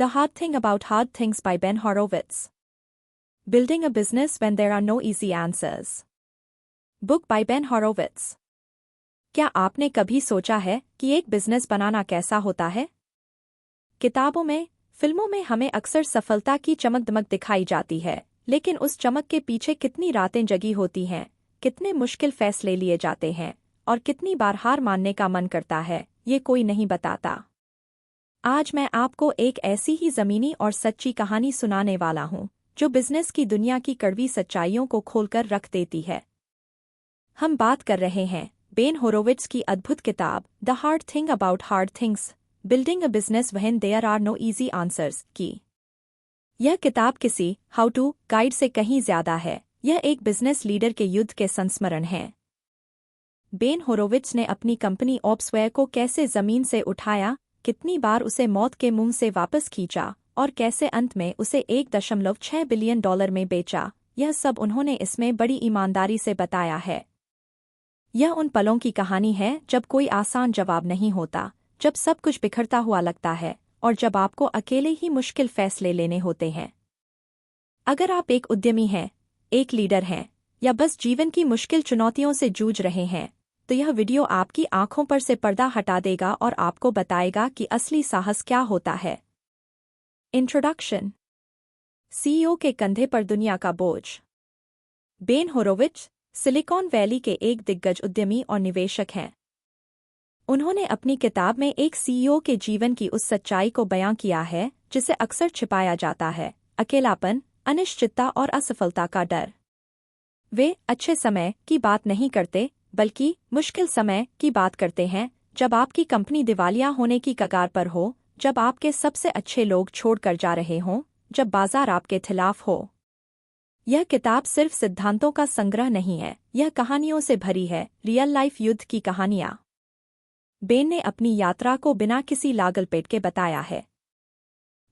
The Hard Thing About Hard Things by Ben Horowitz. Building a Business When There Are No Easy Answers. Book by Ben Horowitz. क्या आपने कभी सोचा है कि एक business बनाना कैसा होता है? किताबों में, फिल्मों में हमें अक्सर सफलता की चमक-दमक दिखाई जाती है, लेकिन उस चमक के पीछे कितनी रातें जगी होती हैं, कितने मुश्किल फैसले लिए जाते हैं, और कितनी बार हार मानने का मन करता है, ये कोई नहीं बताता। आज मैं आपको एक ऐसी ही ज़मीनी और सच्ची कहानी सुनाने वाला हूँ, जो बिजनेस की दुनिया की कड़वी सच्चाइयों को खोलकर रख देती है। हम बात कर रहे हैं बेन होरोविट्ज की अद्भुत किताब the hard thing about hard things, building a business when there are no easy answers की। यह किताब किसी हाउ टू गाइड से कहीं ज्यादा है, यह एक बिजनेस लीडर के युद्ध के संस्मरण है। बेन होरोविट्ज ने अपनी कंपनी ऑप्सवेयर को कैसे जमीन से उठाया, कितनी बार उसे मौत के मुंह से वापस खींचा और कैसे अंत में उसे $1.6 बिलियन में बेचा, यह सब उन्होंने इसमें बड़ी ईमानदारी से बताया है। यह उन पलों की कहानी है जब कोई आसान जवाब नहीं होता, जब सब कुछ बिखरता हुआ लगता है और जब आपको अकेले ही मुश्किल फैसले लेने होते हैं। अगर आप एक उद्यमी हैं, एक लीडर हैं, या बस जीवन की मुश्किल चुनौतियों से जूझ रहे हैं, तो यह वीडियो आपकी आंखों पर से पर्दा हटा देगा और आपको बताएगा कि असली साहस क्या होता है। इंट्रोडक्शन। सीईओ के कंधे पर दुनिया का बोझ। बेन होरोविट्ज सिलिकॉन वैली के एक दिग्गज उद्यमी और निवेशक हैं। उन्होंने अपनी किताब में एक सीईओ के जीवन की उस सच्चाई को बयां किया है जिसे अक्सर छिपाया जाता है: अकेलापन, अनिश्चितता और असफलता का डर। वे अच्छे समय की बात नहीं करते, बल्कि मुश्किल समय की बात करते हैं, जब आपकी कंपनी दिवालिया होने की कगार पर हो, जब आपके सबसे अच्छे लोग छोड़कर जा रहे हों, जब बाजार आपके खिलाफ हो। यह किताब सिर्फ सिद्धांतों का संग्रह नहीं है, यह कहानियों से भरी है, रियल लाइफ युद्ध की कहानियां। बेन ने अपनी यात्रा को बिना किसी लागलपेट के बताया है।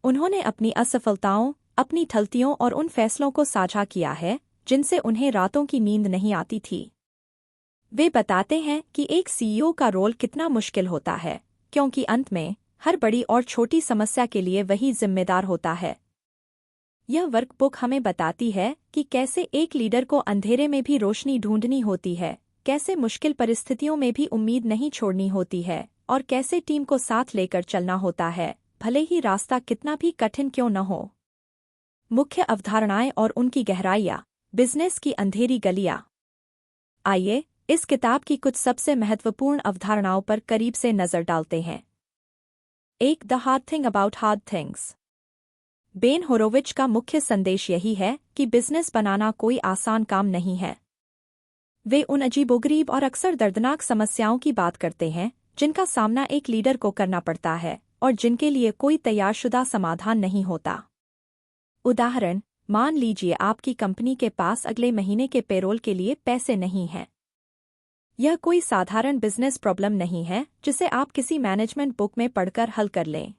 उन्होंने अपनी असफलताओं, अपनी ठल्तियों और उन फैसलों को साझा किया है जिनसे उन्हें रातों की नींद नहीं आती थी। वे बताते हैं कि एक सीईओ का रोल कितना मुश्किल होता है, क्योंकि अंत में हर बड़ी और छोटी समस्या के लिए वही जिम्मेदार होता है। यह वर्कबुक हमें बताती है कि कैसे एक लीडर को अंधेरे में भी रोशनी ढूंढनी होती है, कैसे मुश्किल परिस्थितियों में भी उम्मीद नहीं छोड़नी होती है, और कैसे टीम को साथ लेकर चलना होता है, भले ही रास्ता कितना भी कठिन क्यों न हो। मुख्य अवधारणाएं और उनकी गहराइयाँ। बिजनेस की अंधेरी गलियाँ। आइए इस किताब की कुछ सबसे महत्वपूर्ण अवधारणाओं पर करीब से नजर डालते हैं। 1. The hard thing about hard things. Ben Horowitz का मुख्य संदेश यही है कि बिजनेस बनाना कोई आसान काम नहीं है। वे उन अजीबोगरीब और अक्सर दर्दनाक समस्याओं की बात करते हैं जिनका सामना एक लीडर को करना पड़ता है और जिनके लिए कोई तैयारशुदा समाधान नहीं होता। उदाहरण, मान लीजिए आपकी कंपनी के पास अगले महीने के पेरोल के लिए पैसे नहीं हैं। यह कोई साधारण बिजनेस प्रॉब्लम नहीं है जिसे आप किसी मैनेजमेंट बुक में पढ़कर हल कर लें।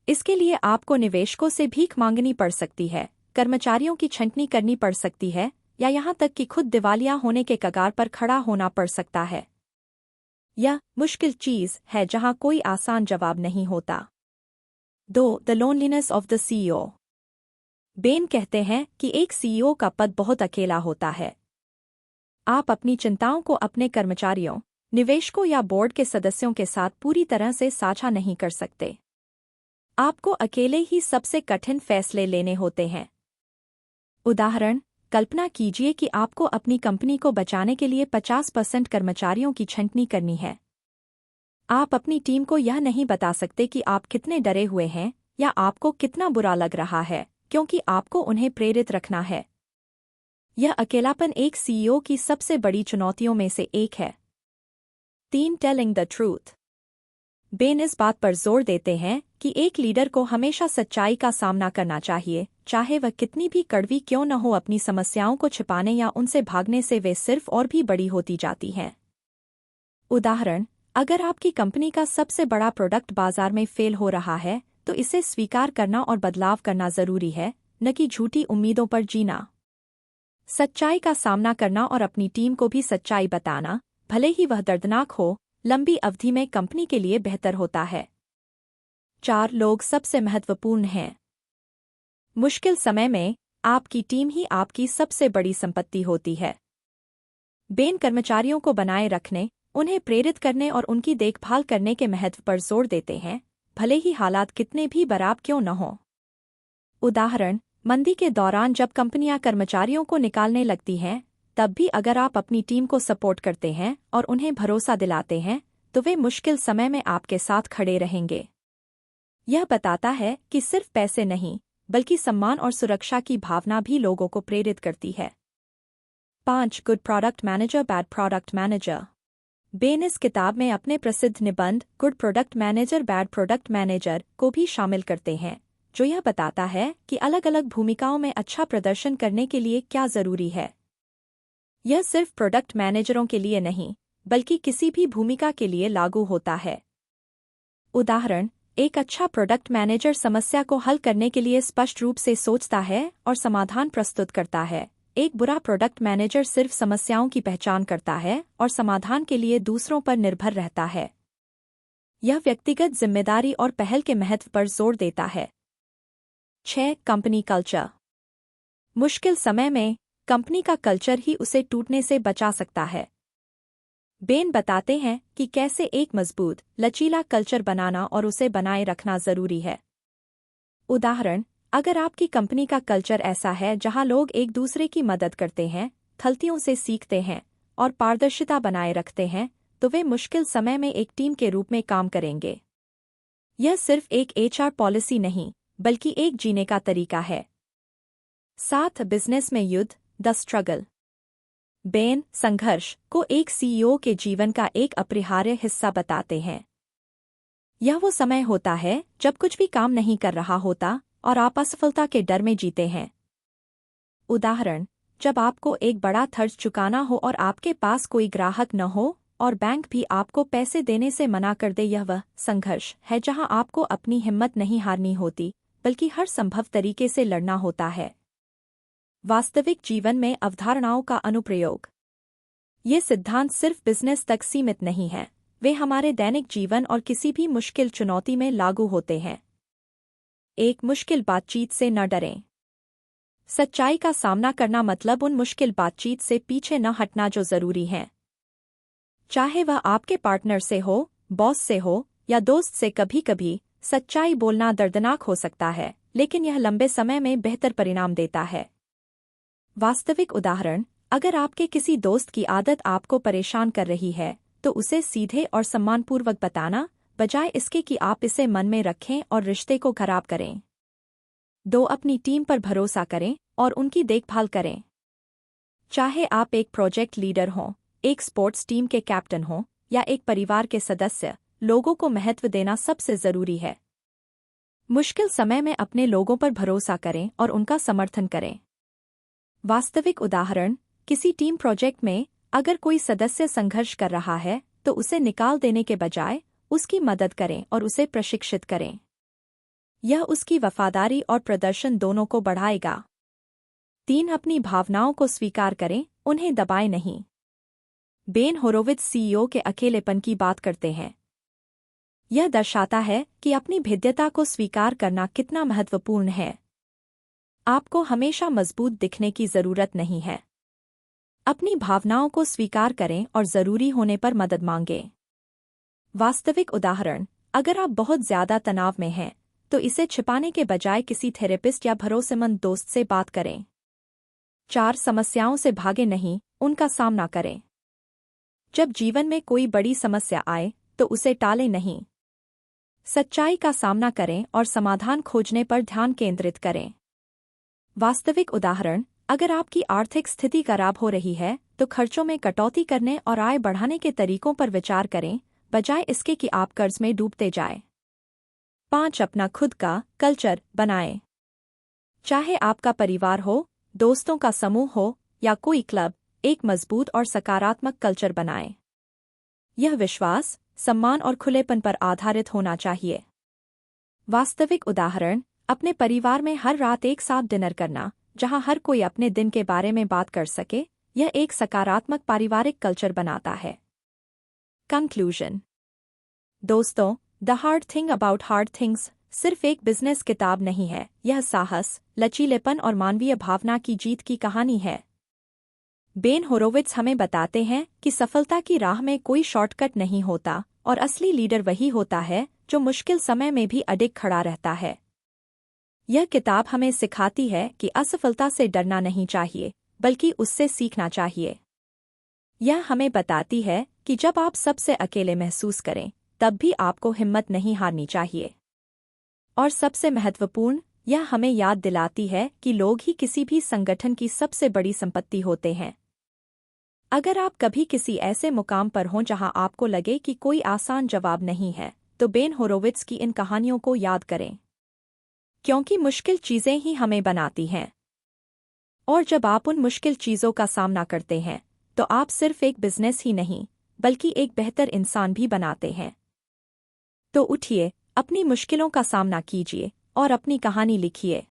इसके लिए आपको निवेशकों से भीख मांगनी पड़ सकती है, कर्मचारियों की छंटनी करनी पड़ सकती है, या यहाँ तक कि खुद दिवालिया होने के कगार पर खड़ा होना पड़ सकता है। यह मुश्किल चीज है जहाँ कोई आसान जवाब नहीं होता। 2. The loneliness of the CEO. Ben कहते हैं कि एक सीईओ का पद बहुत अकेला होता है। आप अपनी चिंताओं को अपने कर्मचारियों, निवेशकों या बोर्ड के सदस्यों के साथ पूरी तरह से साझा नहीं कर सकते। आपको अकेले ही सबसे कठिन फैसले लेने होते हैं। उदाहरण, कल्पना कीजिए कि आपको अपनी कंपनी को बचाने के लिए 50% कर्मचारियों की छंटनी करनी है। आप अपनी टीम को यह नहीं बता सकते कि आप कितने डरे हुए हैं या आपको कितना बुरा लग रहा है, क्योंकि आपको उन्हें प्रेरित रखना है। यह अकेलापन एक सीईओ की सबसे बड़ी चुनौतियों में से एक है। 3. Telling the truth. बेन इस बात पर जोर देते हैं कि एक लीडर को हमेशा सच्चाई का सामना करना चाहिए, चाहे वह कितनी भी कड़वी क्यों न हो। अपनी समस्याओं को छिपाने या उनसे भागने से वे सिर्फ और भी बड़ी होती जाती हैं। उदाहरण, अगर आपकी कंपनी का सबसे बड़ा प्रोडक्ट बाजार में फेल हो रहा है, तो इसे स्वीकार करना और बदलाव करना जरूरी है, न कि झूठी उम्मीदों पर जीना। सच्चाई का सामना करना और अपनी टीम को भी सच्चाई बताना, भले ही वह दर्दनाक हो, लंबी अवधि में कंपनी के लिए बेहतर होता है। 4 लोग सबसे महत्वपूर्ण हैं। मुश्किल समय में आपकी टीम ही आपकी सबसे बड़ी संपत्ति होती है। बेन कर्मचारियों को बनाए रखने, उन्हें प्रेरित करने और उनकी देखभाल करने के महत्व पर जोर देते हैं, भले ही हालात कितने भी खराब क्यों न हों। उदाहरण, मंदी के दौरान जब कंपनियां कर्मचारियों को निकालने लगती हैं, तब भी अगर आप अपनी टीम को सपोर्ट करते हैं और उन्हें भरोसा दिलाते हैं, तो वे मुश्किल समय में आपके साथ खड़े रहेंगे। यह बताता है कि सिर्फ पैसे नहीं, बल्कि सम्मान और सुरक्षा की भावना भी लोगों को प्रेरित करती है। 5 good product manager bad product manager. Ben इस किताब में अपने प्रसिद्ध निबंध good product manager bad product manager को भी शामिल करते हैं, जो यह बताता है कि अलग अलग भूमिकाओं में अच्छा प्रदर्शन करने के लिए क्या जरूरी है। यह सिर्फ प्रोडक्ट मैनेजरों के लिए नहीं, बल्कि किसी भी भूमिका के लिए लागू होता है। उदाहरण, एक अच्छा प्रोडक्ट मैनेजर समस्या को हल करने के लिए स्पष्ट रूप से सोचता है और समाधान प्रस्तुत करता है। एक बुरा प्रोडक्ट मैनेजर सिर्फ समस्याओं की पहचान करता है और समाधान के लिए दूसरों पर निर्भर रहता है। यह व्यक्तिगत जिम्मेदारी और पहल के महत्व पर जोर देता है। 6 कंपनी कल्चर। मुश्किल समय में कंपनी का कल्चर ही उसे टूटने से बचा सकता है। बेन बताते हैं कि कैसे एक मजबूत, लचीला कल्चर बनाना और उसे बनाए रखना जरूरी है। उदाहरण, अगर आपकी कंपनी का कल्चर ऐसा है जहां लोग एक दूसरे की मदद करते हैं, गलतियों से सीखते हैं और पारदर्शिता बनाए रखते हैं, तो वे मुश्किल समय में एक टीम के रूप में काम करेंगे। यह सिर्फ एक एचआर पॉलिसी नहीं, बल्कि एक जीने का तरीका है। 7 बिजनेस में युद्ध, द स्ट्रगल। बेन संघर्ष को एक सीईओ के जीवन का एक अपरिहार्य हिस्सा बताते हैं। यह वो समय होता है जब कुछ भी काम नहीं कर रहा होता और आप असफलता के डर में जीते हैं। उदाहरण, जब आपको एक बड़ा खर्च चुकाना हो और आपके पास कोई ग्राहक न हो और बैंक भी आपको पैसे देने से मना कर दे, यह वह संघर्ष है जहां आपको अपनी हिम्मत नहीं हारनी होती, बल्कि हर संभव तरीके से लड़ना होता है। वास्तविक जीवन में अवधारणाओं का अनुप्रयोग। ये सिद्धांत सिर्फ बिजनेस तक सीमित नहीं है, वे हमारे दैनिक जीवन और किसी भी मुश्किल चुनौती में लागू होते हैं। एक मुश्किल बातचीत से न डरें। सच्चाई का सामना करना मतलब उन मुश्किल बातचीत से पीछे न हटना जो जरूरी हैं। चाहे वह आपके पार्टनर से हो, बॉस से हो या दोस्त से, कभी कभी सच्चाई बोलना दर्दनाक हो सकता है, लेकिन यह लंबे समय में बेहतर परिणाम देता है। वास्तविक उदाहरण, अगर आपके किसी दोस्त की आदत आपको परेशान कर रही है, तो उसे सीधे और सम्मानपूर्वक बताना, बजाय इसके कि आप इसे मन में रखें और रिश्ते को खराब करें। 2 अपनी टीम पर भरोसा करें और उनकी देखभाल करें। चाहे आप एक प्रोजेक्ट लीडर हों, एक स्पोर्ट्स टीम के कैप्टन हों या एक परिवार के सदस्य, लोगों को महत्व देना सबसे जरूरी है। मुश्किल समय में अपने लोगों पर भरोसा करें और उनका समर्थन करें। वास्तविक उदाहरण, किसी टीम प्रोजेक्ट में अगर कोई सदस्य संघर्ष कर रहा है, तो उसे निकाल देने के बजाय उसकी मदद करें और उसे प्रशिक्षित करें। यह उसकी वफादारी और प्रदर्शन दोनों को बढ़ाएगा। 3 अपनी भावनाओं को स्वीकार करें, उन्हें दबाएं नहीं। बेन होरोविट्ज सीईओ के अकेलेपन की बात करते हैं। यह दर्शाता है कि अपनी भेद्यता को स्वीकार करना कितना महत्वपूर्ण है। आपको हमेशा मजबूत दिखने की जरूरत नहीं है। अपनी भावनाओं को स्वीकार करें और जरूरी होने पर मदद मांगें। वास्तविक उदाहरण, अगर आप बहुत ज्यादा तनाव में हैं, तो इसे छिपाने के बजाय किसी थेरेपिस्ट या भरोसेमंद दोस्त से बात करें। 4 समस्याओं से भागे नहीं, उनका सामना करें। जब जीवन में कोई बड़ी समस्या आए, तो उसे टालें नहीं। सच्चाई का सामना करें और समाधान खोजने पर ध्यान केंद्रित करें। वास्तविक उदाहरण, अगर आपकी आर्थिक स्थिति खराब हो रही है, तो खर्चों में कटौती करने और आय बढ़ाने के तरीकों पर विचार करें, बजाय इसके कि आप कर्ज में डूबते जाएं। 5 अपना खुद का कल्चर बनाएं। चाहे आपका परिवार हो, दोस्तों का समूह हो या कोई क्लब, एक मजबूत और सकारात्मक कल्चर बनाएं। यह विश्वास, सम्मान और खुलेपन पर आधारित होना चाहिए। वास्तविक उदाहरण, अपने परिवार में हर रात एक साथ डिनर करना, जहां हर कोई अपने दिन के बारे में बात कर सके, यह एक सकारात्मक पारिवारिक कल्चर बनाता है। कंक्लूजन। दोस्तों, the hard thing about hard things सिर्फ एक बिजनेस किताब नहीं है, यह साहस, लचीलेपन और मानवीय भावना की जीत की कहानी है। बेन होरोविट्स हमें बताते हैं कि सफलता की राह में कोई शॉर्टकट नहीं होता और असली लीडर वही होता है जो मुश्किल समय में भी अडिग खड़ा रहता है। यह किताब हमें सिखाती है कि असफलता से डरना नहीं चाहिए, बल्कि उससे सीखना चाहिए। यह हमें बताती है कि जब आप सबसे अकेले महसूस करें, तब भी आपको हिम्मत नहीं हारनी चाहिए। और सबसे महत्वपूर्ण, यह हमें याद दिलाती है कि लोग ही किसी भी संगठन की सबसे बड़ी संपत्ति होते हैं। अगर आप कभी किसी ऐसे मुकाम पर हों जहां आपको लगे कि कोई आसान जवाब नहीं है, तो बेन होरोविट्स की इन कहानियों को याद करें, क्योंकि मुश्किल चीजें ही हमें बनाती हैं। और जब आप उन मुश्किल चीजों का सामना करते हैं, तो आप सिर्फ एक बिजनेस ही नहीं, बल्कि एक बेहतर इंसान भी बनाते हैं। तो उठिए, अपनी मुश्किलों का सामना कीजिए और अपनी कहानी लिखिए।